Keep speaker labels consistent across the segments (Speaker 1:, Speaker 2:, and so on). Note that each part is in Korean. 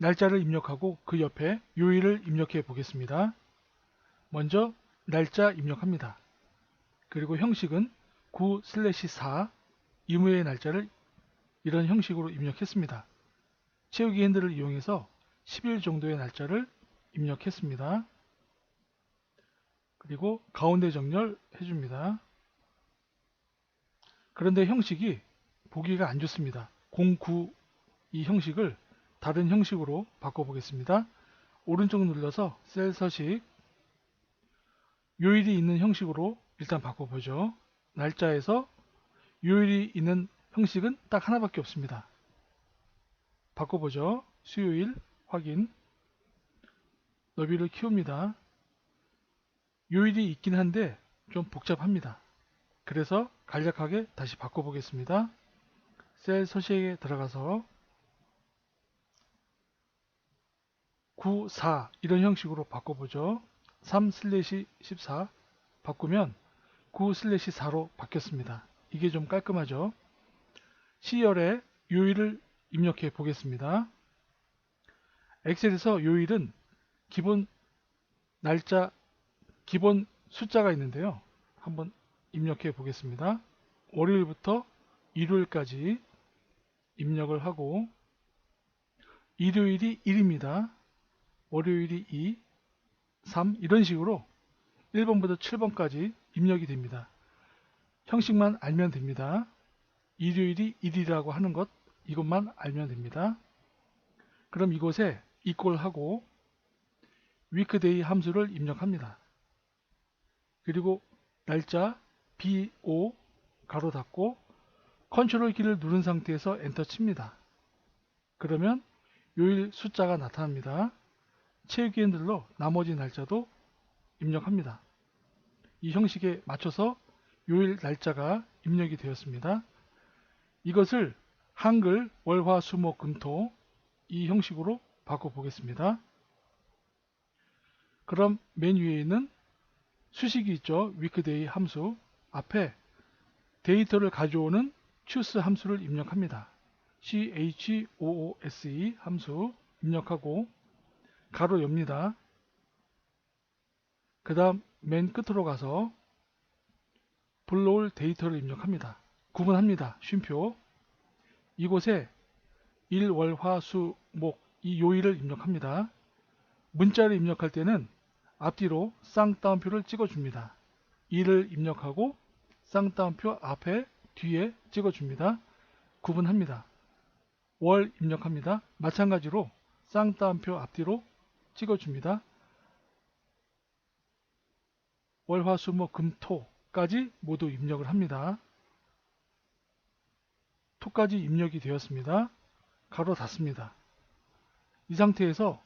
Speaker 1: 날짜를 입력하고 그 옆에 요일을 입력해 보겠습니다. 먼저 날짜 입력합니다. 그리고 형식은 9/4 이후의 날짜를 이런 형식으로 입력했습니다. 채우기 핸들을 이용해서 10일 정도의 날짜를 입력했습니다. 그리고 가운데 정렬 해줍니다. 그런데 형식이 보기가 안 좋습니다. 09 이 형식을 다른 형식으로 바꿔보겠습니다. 오른쪽 눌러서 셀 서식, 요일이 있는 형식으로 일단 바꿔보죠. 날짜에서 요일이 있는 형식은 딱 하나밖에 없습니다. 바꿔보죠. 수요일 확인, 너비를 키웁니다. 요일이 있긴 한데 좀 복잡합니다. 그래서 간략하게 다시 바꿔보겠습니다. 셀 서식에 들어가서 9, 4 이런 형식으로 바꿔보죠. 3/14 바꾸면 9/4로 바뀌었습니다. 이게 좀 깔끔하죠. 시열에 요일을 입력해 보겠습니다. 엑셀에서 요일은 기본 날짜, 기본 숫자가 있는데요. 한번 입력해 보겠습니다. 월요일부터 일요일까지 입력을 하고, 일요일이 1입니다. 월요일이 2, 3 이런 식으로 1번부터 7번까지 입력이 됩니다. 형식만 알면 됩니다. 일요일이 1이라고 하는 것, 이것만 알면 됩니다. 그럼 이곳에 equal하고 weekday 함수를 입력합니다. 그리고 날짜 BO 가로 닫고 컨트롤 키를 누른 상태에서 엔터 칩니다. 그러면 요일 숫자가 나타납니다. 채우기 핸들로 나머지 날짜도 입력합니다. 이 형식에 맞춰서 요일 날짜가 입력이 되었습니다. 이것을 한글 월화수목금토 이 형식으로 바꿔보겠습니다. 그럼 맨 위에 있는 수식이 있죠. weekday 함수 앞에 데이터를 가져오는 choose 함수를 입력합니다. choose 함수 입력하고 가로 엽니다. 그 다음 맨 끝으로 가서 불러올 데이터를 입력합니다. 구분합니다. 쉼표. 이곳에 일, 월, 화, 수, 목 이 요일을 입력합니다. 문자를 입력할 때는 앞뒤로 쌍따옴표를 찍어줍니다. 일을 입력하고 쌍따옴표 앞에 뒤에 찍어줍니다. 구분합니다. 월 입력합니다. 마찬가지로 쌍따옴표 앞뒤로 찍어줍니다. 월, 화, 수, 목, 금, 토까지 모두 입력을 합니다. 토까지 입력이 되었습니다. 가로 닫습니다. 이 상태에서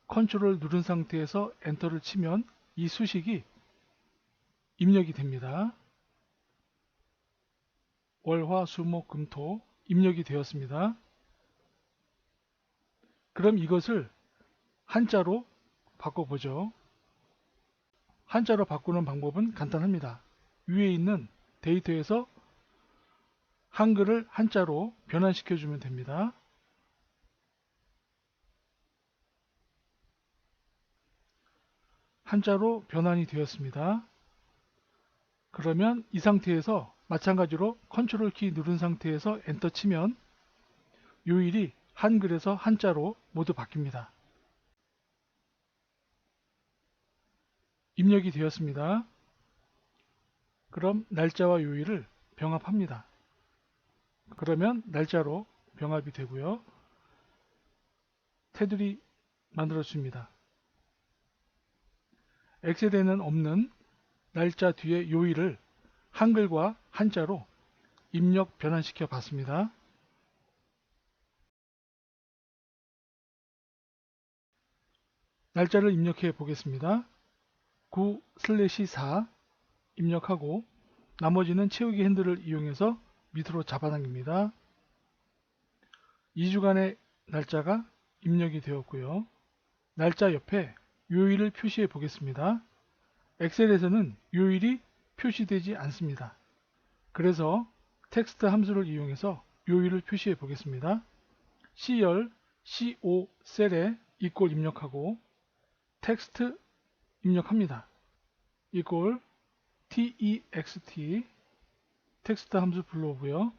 Speaker 1: 컨트롤을 누른 상태에서 엔터를 치면 이 수식이 입력이 됩니다. 월, 화, 수, 목, 금, 토 입력이 되었습니다. 그럼 이것을 한자로 바꿔보죠. 한자로 바꾸는 방법은 간단합니다. 위에 있는 데이터에서 한글을 한자로 변환시켜 주면 됩니다. 한자로 변환이 되었습니다. 그러면 이 상태에서 마찬가지로 컨트롤 키 누른 상태에서 엔터 치면 요일이 한글에서 한자로 모두 바뀝니다. 입력이 되었습니다. 그럼 날짜와 요일을 병합합니다. 그러면 날짜로 병합이 되고요. 테두리 만들어줍니다. 엑셀에는 없는 날짜 뒤에 요일을 한글과 한자로 입력 변환시켜 봤습니다. 날짜를 입력해 보겠습니다. 9/4 입력하고 나머지는 채우기 핸들을 이용해서 밑으로 잡아당깁니다. 2주간의 날짜가 입력이 되었고요. 날짜 옆에 요일을 표시해 보겠습니다. 엑셀에서는 요일이 표시되지 않습니다. 그래서 텍스트 함수를 이용해서 요일을 표시해 보겠습니다. C열 CO 셀에 이꼴 입력하고 텍스트 입력합니다. 이꼴 text 텍스트 함수 불러오고요.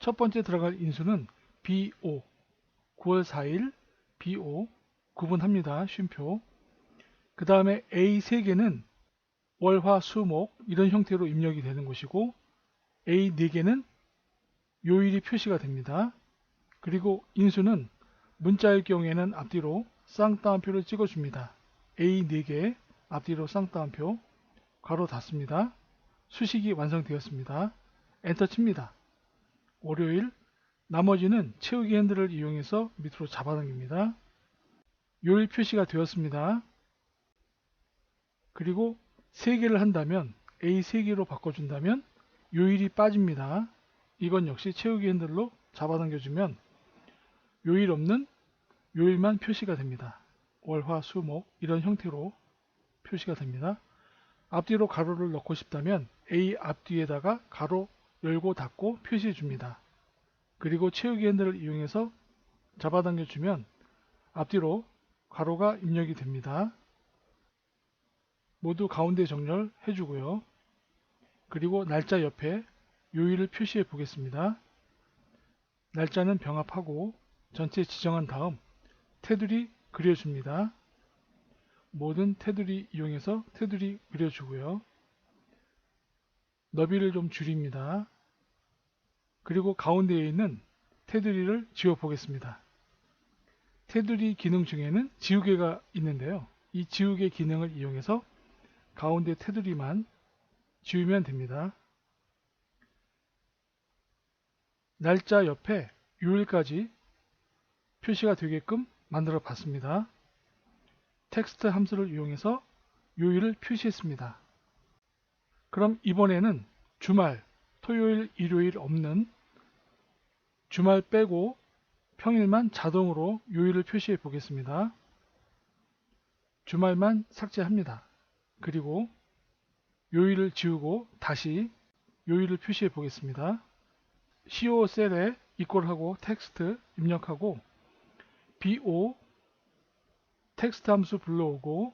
Speaker 1: 첫 번째 들어갈 인수는 BO 9월 4일 BO 구분합니다. 쉼표. 그 다음에 A 3개는 월, 화, 수, 목 이런 형태로 입력이 되는 것이고 A 4개는 요일이 표시가 됩니다. 그리고 인수는 문자일 경우에는 앞뒤로 쌍따옴표를 찍어줍니다. A 4개 앞뒤로 쌍따옴표 괄호 닫습니다. 수식이 완성되었습니다. 엔터 칩니다. 월요일 나머지는 채우기 핸들을 이용해서 밑으로 잡아당깁니다. 요일 표시가 되었습니다. 그리고 3개를 한다면 A 3개로 바꿔준다면 요일이 빠집니다. 이건 역시 채우기 핸들로 잡아당겨주면 요일 없는 요일만 표시가 됩니다. 월, 화, 수, 목 이런 형태로 표시가 됩니다. 앞뒤로 가로를 넣고 싶다면 A 앞뒤에다가 가로 열고 닫고 표시해 줍니다. 그리고 채우기 핸들을 이용해서 잡아당겨주면 앞뒤로 가로가 입력이 됩니다. 모두 가운데 정렬 해주고요. 그리고 날짜 옆에 요일을 표시해 보겠습니다. 날짜는 병합하고 전체 지정한 다음 테두리 그려줍니다. 모든 테두리 이용해서 테두리 그려주고요. 너비를 좀 줄입니다. 그리고 가운데에 있는 테두리를 지워 보겠습니다. 테두리 기능 중에는 지우개가 있는데요. 이 지우개 기능을 이용해서 가운데 테두리만 지우면 됩니다. 날짜 옆에 요일까지 표시가 되게끔 만들어 봤습니다. 텍스트 함수를 이용해서 요일을 표시했습니다. 그럼 이번에는 주말, 토요일, 일요일 없는 주말 빼고 평일만 자동으로 요일을 표시해 보겠습니다. 주말만 삭제합니다. 그리고 요일을 지우고 다시 요일을 표시해 보겠습니다. CO 셀에 이꼴하고 텍스트 입력하고 BO 텍스트 함수 불러오고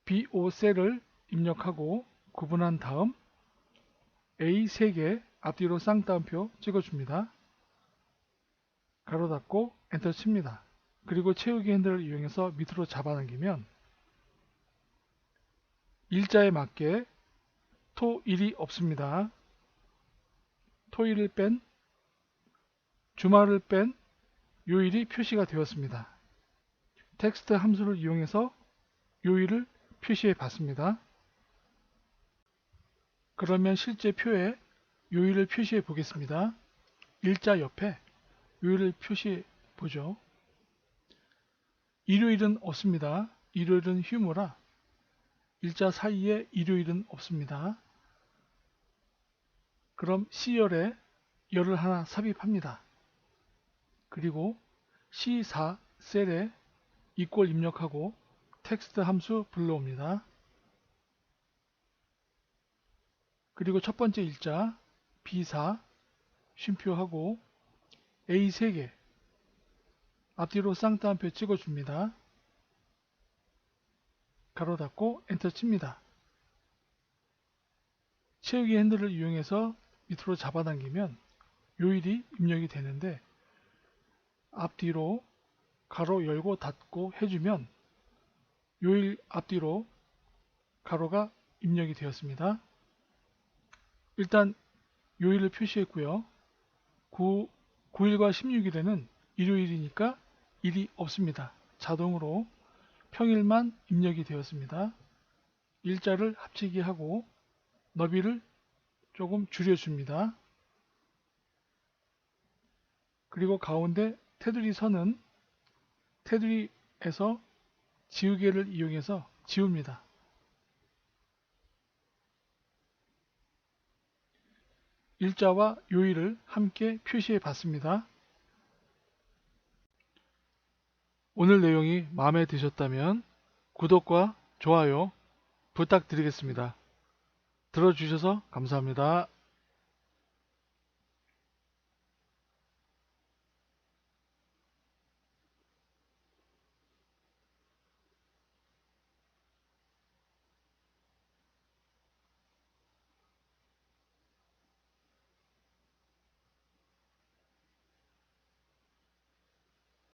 Speaker 1: BO 셀을 입력하고 구분한 다음 A 3개 앞뒤로 쌍따옴표 찍어줍니다. 가로 닫고 엔터 칩니다. 그리고 채우기 핸들을 이용해서 밑으로 잡아당기면 일자에 맞게 토, 일이 없습니다. 토일을 뺀, 주말을 뺀 요일이 표시가 되었습니다. 텍스트 함수를 이용해서 요일을 표시해 봤습니다. 그러면 실제 표에 요일을 표시해 보겠습니다. 일자 옆에 요일을 표시해 보죠. 일요일은 없습니다. 일요일은 휴무라 일자 사이에 일요일은 없습니다. 그럼 C열에 열을 하나 삽입합니다. 그리고 C4 셀에 이꼴 입력하고 텍스트 함수 불러옵니다. 그리고 첫 번째 일자 B4 쉼표하고 A 3개 앞뒤로 쌍따옴표 찍어줍니다. 가로 닫고 엔터 칩니다. 채우기 핸들을 이용해서 밑으로 잡아당기면 요일이 입력이 되는데 앞뒤로 가로 열고 닫고 해주면 요일 앞뒤로 가로가 입력이 되었습니다. 일단 요일을 표시했고요. 9일과 16일에는 일요일이니까 일이 없습니다. 자동으로 평일만 입력이 되었습니다. 일자를 합치기 하고 너비를 조금 줄여줍니다. 그리고 가운데 테두리 선은 테두리에서 지우개를 이용해서 지웁니다. 일자와 요일을 함께 표시해 봤습니다. 오늘 내용이 마음에 드셨다면 구독과 좋아요 부탁드리겠습니다. 들어주셔서 감사합니다.